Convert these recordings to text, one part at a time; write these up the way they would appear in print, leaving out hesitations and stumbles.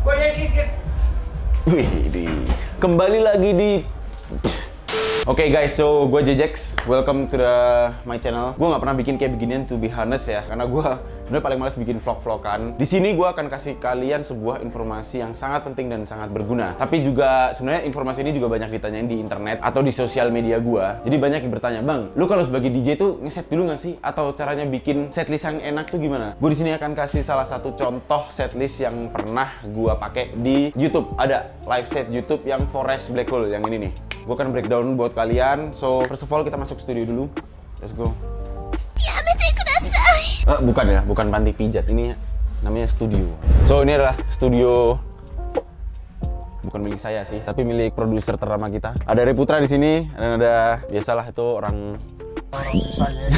Wih, kembali lagi di Oke guys, so gue Jejex, welcome to my channel. Gue nggak pernah bikin kayak beginian to be honest ya, karena gue sebenarnya paling males bikin vlog-vlogan. Di sini gue akan kasih kalian sebuah informasi yang sangat penting dan sangat berguna. Tapi juga sebenarnya informasi ini juga banyak ditanyain di internet atau di sosial media gue. Jadi banyak yang bertanya, bang, lu kalau sebagai DJ tuh ngeset dulu nggak sih? Atau caranya bikin setlist yang enak tuh gimana? Gue di sini akan kasih salah satu contoh setlist yang pernah gue pakai di YouTube. Ada live set YouTube yang Forest Black Hole yang ini nih. Gue akan breakdown buat kalian. So, first of all kita masuk studio dulu. Let's go. Bukan ya, bukan panti pijat. Ini namanya studio. So, ini adalah studio bukan milik saya sih, tapi milik produser ternama kita. Ada Ray Putra di sini dan ada biasalah itu orang susah ya.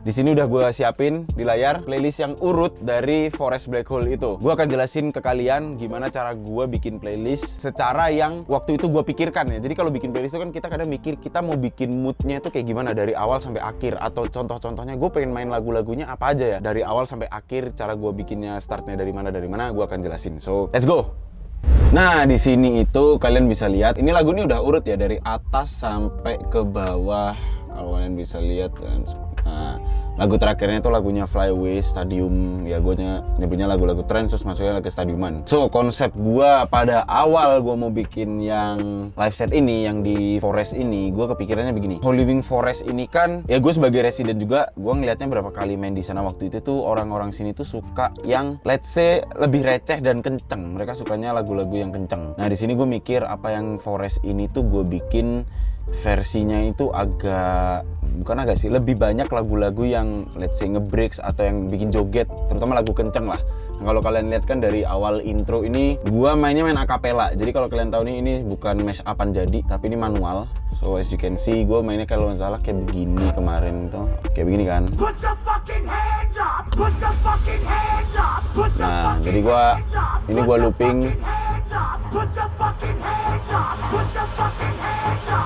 Di sini udah gue siapin di layar playlist yang urut dari Forest Black Hole itu. Gue akan jelasin ke kalian gimana cara gue bikin playlist secara yang waktu itu gue pikirkan ya. Jadi kalau bikin playlist itu kan kita kadang mikir kita mau bikin moodnya itu kayak gimana dari awal sampai akhir. Atau contoh-contohnya gue pengen main lagu-lagunya apa aja ya. Dari awal sampai akhir cara gue bikinnya startnya dari mana gue akan jelasin. So let's go. Nah di sini itu kalian bisa lihat ini lagu ini udah urut ya dari atas sampai ke bawah. Kalau kalian bisa lihat kan. Nah, lagu terakhirnya itu lagunya Fly Away Stadium ya, gue nyebutnya lagu-lagu tren terus masuknya lagi stadiuman. So konsep gue pada awal gue mau bikin yang live set ini yang di Forest ini, gue kepikirannya begini. Whole Living Forest ini kan ya gue sebagai resident juga, gue ngelihatnya berapa kali main di sana waktu itu tuh orang-orang sini tuh suka yang let's say lebih receh dan kenceng. Mereka sukanya lagu-lagu yang kenceng. Nah di sini gue mikir apa yang Forest ini tuh gue bikin versinya itu lebih banyak lagu-lagu yang let's say nge-breaks atau yang bikin joget, terutama lagu kenceng lah. Nah, kalau kalian lihat kan dari awal intro ini gua main akapela. Jadi kalau kalian tahu nih ini bukan mash up-an jadi, tapi ini manual. So as you can see gua mainnya kalau nggak salah kayak begini kemarin tuh. Kayak begini kan. Nah, jadi gua looping.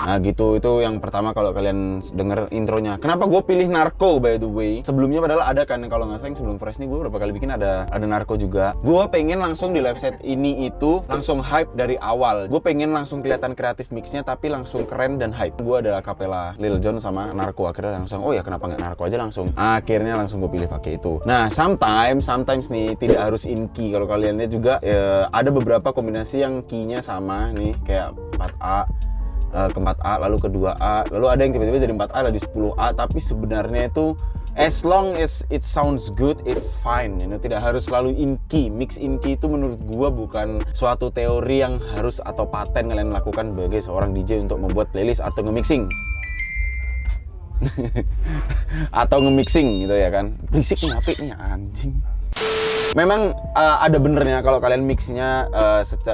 Nah gitu, itu yang pertama kalau kalian denger intronya. Kenapa gue pilih Narko by the way? Sebelumnya padahal ada kan, kalau nggak salah sebelum Fresh nih gue berapa kali bikin ada Narko juga. Gue pengen langsung di live set ini itu langsung hype dari awal. Gue pengen langsung kelihatan kreatif mixnya tapi langsung keren dan hype. Gue ada acapella Lil Jon sama Narko, akhirnya langsung oh ya kenapa nggak Narko aja langsung. Akhirnya langsung gue pilih pakai itu. Nah sometimes nih tidak harus in key. Kalau kalian lihat juga ada beberapa kombinasi yang key-nya sama nih kayak 4A ke 4A, lalu ke 2A, lalu ada yang tiba-tiba dari 4A jadi 10A, tapi sebenarnya itu as long as it sounds good, it's fine. Tidak harus selalu in key. Mix in key itu menurut gua bukan suatu teori yang harus atau paten kalian lakukan sebagai seorang DJ untuk membuat playlist atau nge-mixing. Atau nge-mixing gitu ya kan. Berisik nih HP nih anjing. Memang ada benernya kalau kalian mixnya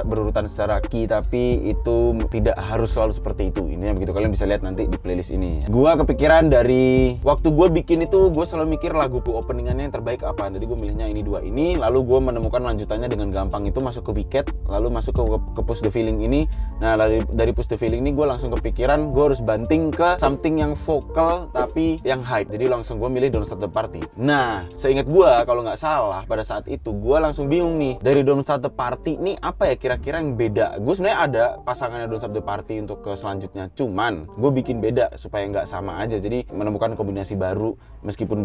berurutan secara key, tapi itu tidak harus selalu seperti itu. Intinya begitu, kalian bisa lihat nanti di playlist ini. Gua kepikiran dari waktu gue bikin itu, gue selalu mikir lagu openingannya yang terbaik apa. Jadi gue milihnya ini dua ini, lalu gue menemukan lanjutannya dengan gampang itu masuk ke Wicked, lalu masuk ke Push the Feeling ini. Nah dari Push the Feeling ini gue langsung kepikiran gue harus banting ke something yang vokal tapi yang hype. Jadi langsung gue milih Don't Start the Party. Nah seingat gue kalau nggak salah pada saat itu gue langsung bingung nih, dari Don't Start the Party nih apa ya kira-kira yang beda. Gue sebenarnya ada pasangannya Don't Start the Party untuk ke selanjutnya, cuman gue bikin beda supaya nggak sama aja. Jadi menemukan kombinasi baru meskipun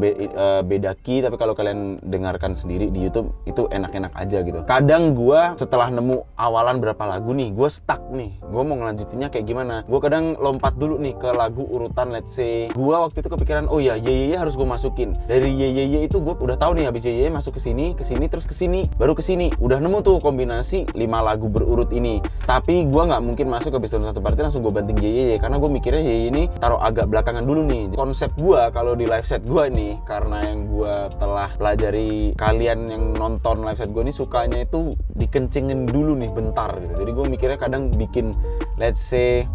beda key, tapi kalau kalian dengarkan sendiri di YouTube itu enak-enak aja gitu. Kadang gue setelah nemu awalan berapa lagu nih, gue stuck nih, gue mau ngelanjutinnya kayak gimana. Gue kadang lompat dulu nih ke lagu urutan, let's say gue waktu itu kepikiran oh ya Ye harus gue masukin. Dari Ye itu gue udah tahu nih habis Ye masuk ke sini terus ke sini, baru ke sini. Udah nemu tuh kombinasi 5 lagu berurut ini. Tapi gue nggak mungkin masuk ke Don't Start the Party langsung gue banting Ye karena gue mikirnya Ye ini taruh agak belakangan dulu nih. Konsep gue kalau di live set gue nih, karena yang gue telah pelajari, kalian yang nonton live set gue nih sukanya itu dikencengin dulu nih bentar gitu. Jadi gue mikirnya kadang bikin let's say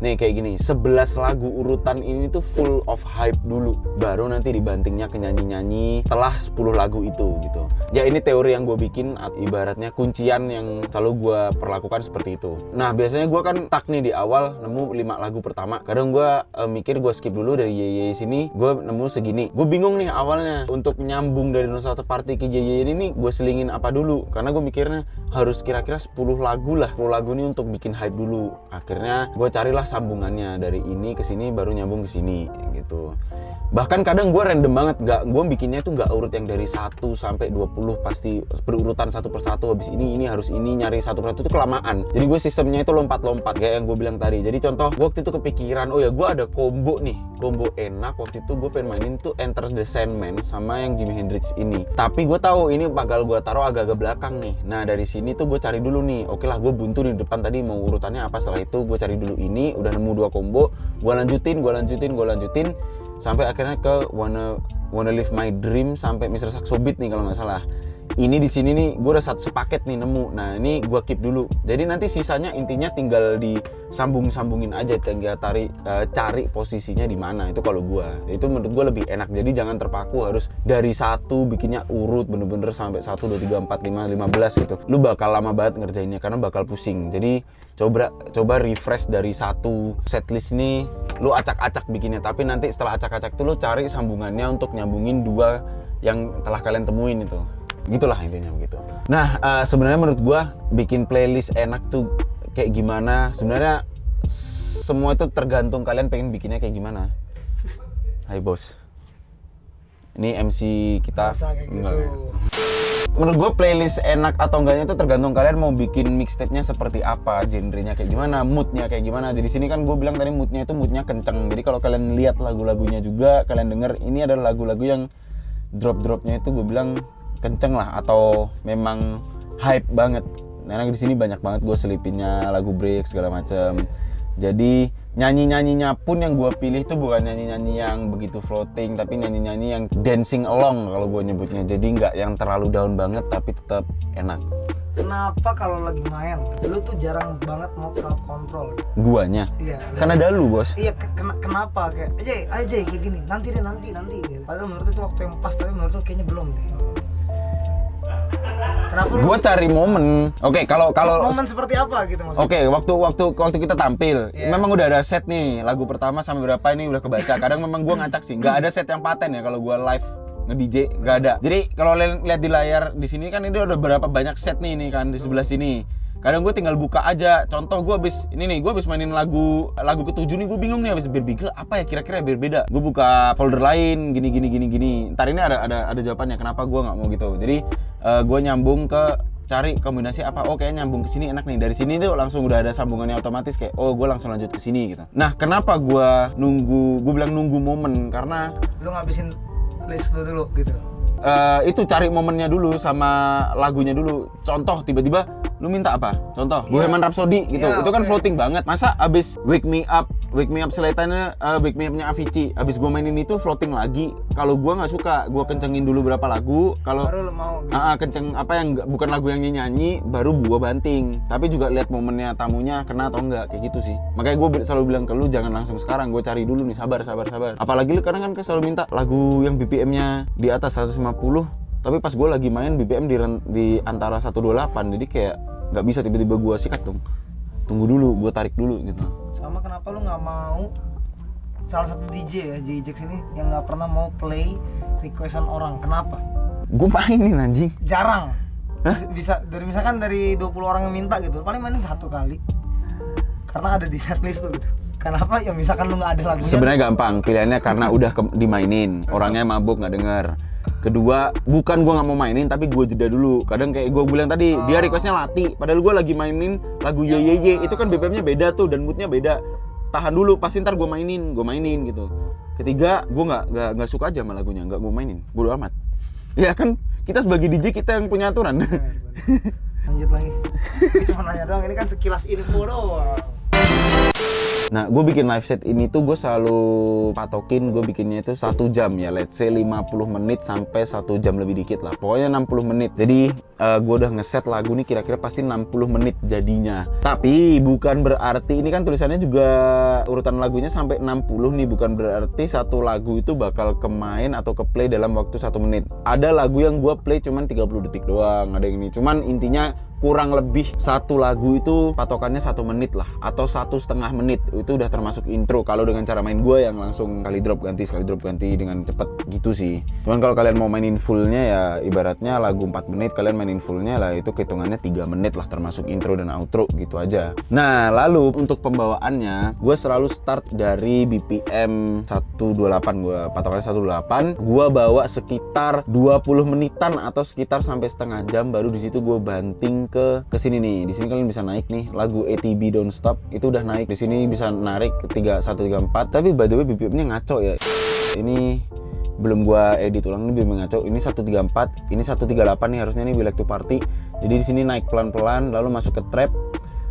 Nih kayak gini, 11 lagu urutan ini tuh full of hype dulu, baru nanti dibantingnya ke nyanyi-nyanyi setelah 10 lagu itu gitu. Ya ini teori yang gue bikin, ibaratnya kuncian yang selalu gue perlakukan seperti itu. Nah biasanya gue kan tak nih di awal nemu 5 lagu pertama. Kadang gue mikir gue skip dulu dari Ye sini, gue nemu segini. Gue bingung nih awalnya untuk nyambung dari Nostalgia Party ke Ye ini gue selingin apa dulu, karena gue mikirnya harus kira-kira 10 lagu lah. 10 lagu ini untuk bikin hype dulu. Akhirnya gue carilah sambungannya dari ini ke sini baru nyambung ke sini gitu. Bahkan kadang gue random banget, gue bikinnya itu nggak urut yang dari 1 sampai 20, pasti berurutan satu persatu. Habis ini harus ini, nyari satu persatu itu kelamaan. Jadi gue sistemnya itu lompat-lompat kayak yang gue bilang tadi. Jadi contoh, gue waktu itu kepikiran, oh ya gue ada combo nih, combo enak. Waktu itu gue pengen mainin tuh Enter the Sandman sama yang Jimi Hendrix ini. Tapi gue tahu ini bakal gue taruh agak-agak belakang nih. Nah dari sini tuh gue cari dulu nih, oke lah gue buntu di depan tadi mau urutannya apa. Setelah itu gue cari dulu ini, udah nemu 2 combo, gue lanjutin sampai akhirnya ke Wanna Live My Dream sampai Mr. Saxo Beat nih kalau nggak salah. Ini di sini nih gue udah sepaket nih nemu. Nah ini gue keep dulu. Jadi nanti sisanya intinya tinggal disambung-sambungin aja, tinggal cari posisinya di mana. Itu kalau gue, itu menurut gue lebih enak. Jadi jangan terpaku harus dari 1 bikinnya urut bener-bener sampai 1, 2, 3, 4, 5, 15 gitu. Lu bakal lama banget ngerjainnya karena bakal pusing. Jadi coba refresh dari 1 setlist nih, lu acak-acak bikinnya. Tapi nanti setelah acak-acak tuh lu cari sambungannya untuk nyambungin 2 yang telah kalian temuin itu. Gitulah intinya begitu. Nah sebenarnya menurut gua bikin playlist enak tuh kayak gimana, sebenarnya semua itu tergantung kalian pengen bikinnya kayak gimana. Hai bos, ini MC kita gitu. Menurut gue playlist enak atau enggaknya itu tergantung kalian mau bikin mixtape-nya seperti apa, genrenya kayak gimana, moodnya kayak gimana. Jadi sini kan gue bilang tadi moodnya itu moodnya kenceng. Jadi kalau kalian lihat lagu-lagunya juga, kalian denger ini adalah lagu-lagu yang drop-dropnya itu gue bilang kenceng lah, atau memang hype banget. Karena di sini banyak banget gue selipinnya lagu break segala macam. Jadi nyanyi-nyanyinya pun yang gue pilih tuh bukan nyanyi-nyanyi yang begitu floating, tapi nyanyi-nyanyi yang dancing along kalau gue nyebutnya. Jadi nggak yang terlalu down banget tapi tetap enak. Kenapa kalau lagi main, lu tuh jarang banget mau crowd control? Guanya? Iya. Karena dalu bos. Iya, kenapa? Kayak aja kayak gini, nanti gitu. Padahal menurut itu waktu yang pas, tapi menurut itu kayaknya belum deh. Kenapa Gue cari momen. Oke, kalau momen seperti apa gitu maksudnya? Oke, waktu kita tampil, memang udah ada set nih. Lagu pertama sampai berapa ini udah kebaca. Kadang memang gue ngacak sih. Nggak ada set yang paten ya kalau gue live nge-DJ, nggak ada. Jadi kalau lihat di layar di sini kan ini udah berapa banyak set nih kan di sebelah sini. Kadang gue tinggal buka aja. Contoh gue abis mainin lagu ke-7 nih, gue bingung nih abis berbeda apa ya kira-kira biar beda. Gue buka folder lain gini. Ntar ini ada jawabannya kenapa gue nggak mau gitu. Jadi gue nyambung ke cari kombinasi apa. Oh kayaknya nyambung ke sini enak nih. Dari sini tuh langsung udah ada sambungannya otomatis kayak oh gue langsung lanjut ke sini gitu. Nah, kenapa gue bilang nunggu momen karena lu ngabisin list lu dulu gitu. Itu cari momennya dulu sama lagunya dulu. Contoh tiba-tiba lu minta apa? Contoh Bohemian Rhapsody gitu. Itu kan floating banget. Masa abis Wake Me Up seletanya Wake Me Up-nya Avicii, abis gua mainin itu floating lagi. Kalau gua nggak suka, gua kencengin dulu berapa lagu. Kalau baru lu mau gitu. Kenceng apa yang bukan lagu yang nyanyi, baru gua banting. Tapi juga lihat momennya tamunya kena atau enggak kayak gitu sih. Makanya gua selalu bilang ke lu jangan langsung sekarang, gua cari dulu nih, sabar. Apalagi lu kadang kan selalu minta lagu yang BPM-nya di atas 150. Tapi pas gue lagi main BPM di antara 128, jadi kayak nggak bisa tiba-tiba gue sikat dong. Tunggu dulu, gue tarik dulu gitu. Sama kenapa lu nggak mau salah satu DJ ya, JJX ini yang nggak pernah mau play requestan orang, kenapa? Gue mainin anjing. Jarang. Bisa misalkan dari 20 orang yang minta gitu, paling mainin 1 kali. Karena ada di setlist lu gitu. Kenapa? Ya misalkan lu nggak ada lagunya. Sebenarnya gampang, pilihannya karena udah dimainin, orangnya mabuk nggak denger. Kedua, bukan gue nggak mau mainin, tapi gue jeda dulu. Kadang kayak gue bilang tadi, dia requestnya Lati, padahal gue lagi mainin lagu Ye. Itu kan BPM-nya beda tuh dan moodnya beda. Tahan dulu, pasti ntar gue mainin gitu. Ketiga, gue nggak suka aja sama lagunya, nggak gue mainin, bodo amat. Ya kan, kita sebagai DJ kita yang punya aturan. Lanjut lagi. Cuma nanya doang, ini kan sekilas info doang. Nah, gue bikin live set ini tuh gue selalu patokin gue bikinnya itu 1 jam ya, let's say 50 menit sampai 1 jam lebih dikit lah. Pokoknya 60 menit. Jadi gue udah ngeset lagu nih kira-kira pasti 60 menit jadinya. Tapi bukan berarti ini kan tulisannya juga urutan lagunya sampai 60 nih, bukan berarti satu lagu itu bakal kemain atau ke play dalam waktu 1 menit. Ada lagu yang gue play cuman 30 detik doang, ada yang ini. Cuman intinya kurang lebih satu lagu itu patokannya 1 menit lah, atau 1,5 menit. Itu udah termasuk intro kalau dengan cara main gue yang langsung sekali drop ganti dengan cepet gitu sih. Cuman kalau kalian mau mainin fullnya ya ibaratnya lagu 4 menit, kalian mainin fullnya lah itu hitungannya 3 menit lah, termasuk intro dan outro gitu aja. Nah, lalu untuk pembawaannya gue selalu start dari BPM 128, gue patokannya 128. Gue bawa sekitar 20 menitan atau sekitar sampai setengah jam, baru di situ gue banting ke sini nih. Di sini kalian bisa naik nih lagu ATB Don't Stop, itu udah naik. Di sini bisa narik ke 134. Tapi by the way BPM-nya ngaco ya. Ini belum gua edit ulang, ini BPM ngaco. Ini 134, ini 138 nih harusnya nih We Like to Party. Jadi di sini naik pelan-pelan lalu masuk ke trap.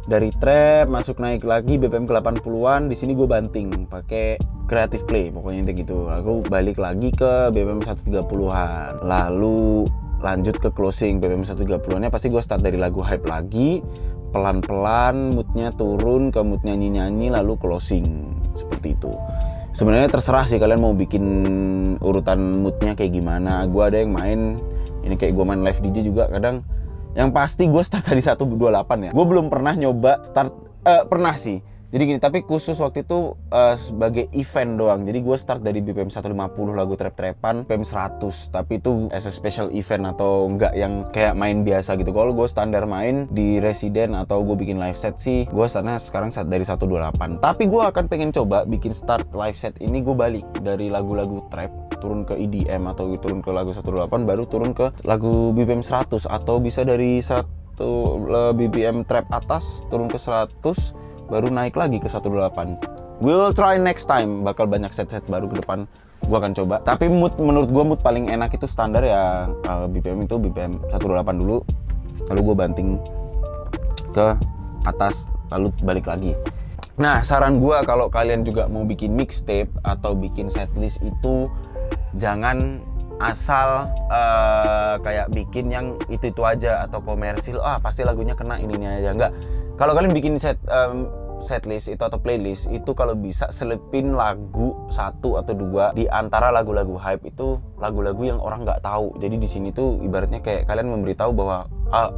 Dari trap masuk naik lagi BPM ke 80-an. Di sini gue banting pakai creative play pokoknya intinya gitu. Lalu balik lagi ke BPM 130-an. Lalu lanjut ke closing BPM 130-nya, pasti gue start dari lagu hype lagi, pelan-pelan moodnya turun ke mood nyanyi-nyanyi, lalu closing seperti itu. Sebenarnya terserah sih kalian mau bikin urutan moodnya kayak gimana. Gue ada yang main ini kayak gue main live DJ juga kadang. Yang pasti gue start dari 128 ya.Gue belum pernah nyoba start, pernah sih. Jadi gini, tapi khusus waktu itu sebagai event doang. Jadi gue start dari BPM 150 lagu trap-trapan, BPM 100. Tapi itu as a special event atau enggak yang kayak main biasa gitu. Kalau gue standar main di Resident atau gue bikin live set sih, gue startnya sekarang dari 128. Tapi gue akan pengen coba bikin start live set ini gue balik dari lagu-lagu trap, turun ke EDM atau turun ke lagu 128, baru turun ke lagu BPM 100. Atau bisa dari BPM trap atas turun ke 100, baru naik lagi ke 128. We will try next time, bakal banyak set-set baru ke depan gue akan coba. Tapi menurut gue mood paling enak itu standar ya BPM itu BPM 128 dulu, lalu gue banting ke atas lalu balik lagi. Nah, saran gue kalau kalian juga mau bikin mixtape atau bikin setlist itu jangan asal kayak bikin yang itu aja atau komersil, pasti lagunya kena ini aja. Enggak. Kalau kalian bikin setlist itu atau playlist itu, kalau bisa selipin lagu 1 atau 2 di antara lagu-lagu hype itu, lagu-lagu yang orang nggak tahu. Jadi di sini tuh ibaratnya kayak kalian memberitahu bahwa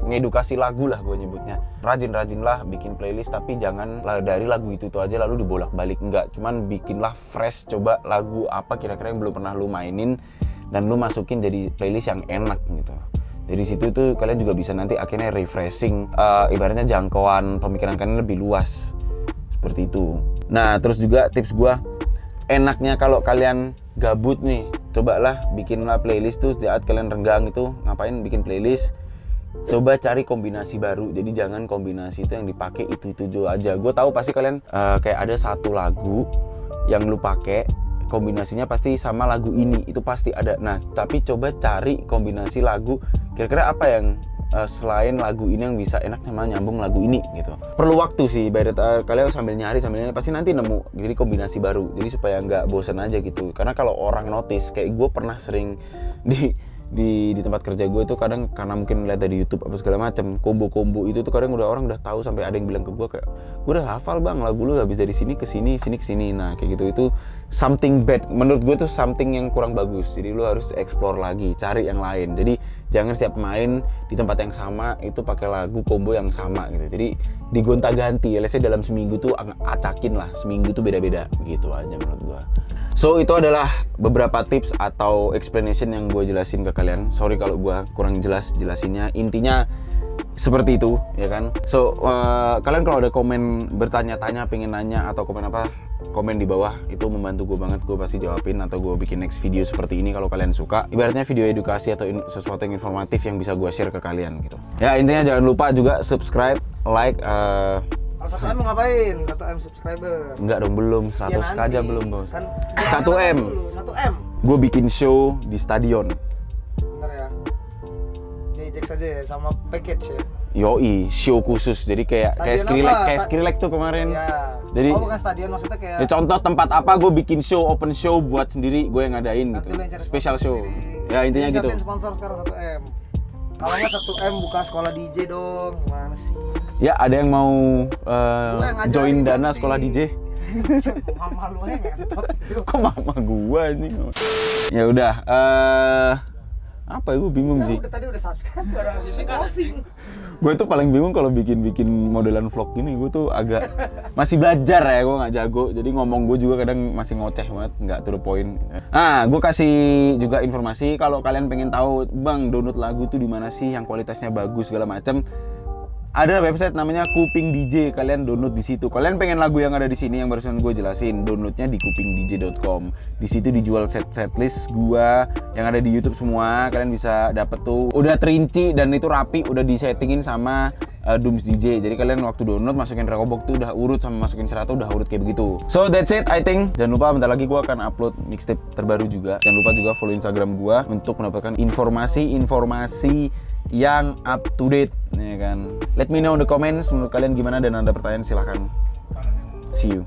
ngedukasi lagu lah gue nyebutnya. Rajin-rajinlah bikin playlist, tapi jangan dari lagu itu aja lalu dibolak-balik. Enggak, cuman bikinlah fresh, coba lagu apa kira-kira yang belum pernah lu mainin dan lu masukin jadi playlist yang enak gitu. Dari situ tuh kalian juga bisa nanti akhirnya refreshing, ibaratnya jangkauan pemikiran kalian lebih luas. Seperti itu. Nah, terus juga tips gua, enaknya kalau kalian gabut nih, cobalah bikinlah playlist tuh saat kalian renggang itu, ngapain bikin playlist. Coba cari kombinasi baru. Jadi jangan kombinasi itu yang dipakai itu aja. Gue tahu pasti kalian kayak ada satu lagu yang lu pakai kombinasinya pasti sama lagu ini, itu pasti ada. Nah, tapi coba cari kombinasi lagu kira-kira apa yang selain lagu ini yang bisa enak sama nyambung lagu ini gitu. Perlu waktu sih, kalian sambil nyari pasti nanti nemu jadi kombinasi baru. Jadi supaya nggak bosan aja gitu. Karena kalau orang notice, kayak gue pernah sering di tempat kerja gue itu kadang karena mungkin lihat dari YouTube apa segala macam, kombo-kombo itu tuh kadang orang udah tahu, sampai ada yang bilang ke gue kayak, gue udah hafal bang lagu lu habis dari sini ke sini ke sini. Nah kayak gitu, itu something bad menurut gue tuh, something yang kurang bagus. Jadi lu harus explore lagi, cari yang lain. Jadi jangan setiap main di tempat yang sama itu pakai lagu combo yang sama gitu. Jadi digonta-ganti, let's say dalam seminggu tuh acakin lah, seminggu tuh beda-beda gitu aja menurut gue. So itu adalah beberapa tips atau explanation yang gue jelasin ke kalian. Sorry kalau gue kurang jelas jelasinnya. Intinya seperti itu ya kan. So kalian kalau ada komen bertanya-tanya, pengen nanya atau komen apa, komen di bawah, itu membantu gue banget. Gue pasti jawabin atau gue bikin next video seperti ini kalau kalian suka. Ibaratnya video edukasi atau sesuatu yang informatif yang bisa gue share ke kalian gitu. Ya intinya jangan lupa juga subscribe, like. Kalau 1M mau ngapain? 1M subscriber. Enggak dong, belum. 100 ya, aja belum bos. Kan 1M. 1M. Gue bikin show di stadion. Bentar ya. Nih fix aja ya sama package ya. Yoi, show khusus. Jadi kayak Stadion apa? Skrillex tuh kemarin. Ya. Jadi bukan stadion, maksudnya kayak ya contoh tempat apa gue bikin show, open show buat sendiri gue yang ngadain nanti gitu. lu yang cari Special sponsor show. sendiri. Ya intinya Jadi gitu. siapin sponsor sekarang 1M. Kalau nggak 1M buka sekolah DJ dong. Gimana sih? Ya ada yang mau yang ngajarin join Dana nanti. sekolah DJ. Mama lu aja ngentot. Kok mama gua ini? Ya udah, apa ya, gue bingung sih. Udah tadi udah subscribe baru habis closing. Gue tuh paling bingung kalau bikin modelan vlog gini. Gue tuh agak masih belajar ya, gue nggak jago. Jadi ngomong gue juga kadang masih ngoceh banget, nggak to the point. Nah, gue kasih juga informasi kalau kalian pengen tahu, bang, download lagu tuh di mana sih yang kualitasnya bagus segala macam. Ada website namanya Kuping DJ, kalian download di situ. Kalian pengen lagu yang ada di sini yang barusan gue jelasin, downloadnya di kupingdj.com. Di situ dijual setlist gua yang ada di YouTube semua, kalian bisa dapet tuh. Udah terinci dan itu rapi, udah disettingin sama Dooms DJ. Jadi kalian waktu download masukin Rekobok tuh udah urut, sama masukin Serato udah urut kayak begitu. So that's it, I think. Jangan lupa bentar lagi gua akan upload mixtape terbaru juga. Jangan lupa juga follow Instagram gua untuk mendapatkan informasi yang up to date, ya kan. Let me know in the comments menurut kalian gimana, dan ada pertanyaan silahkan. See you.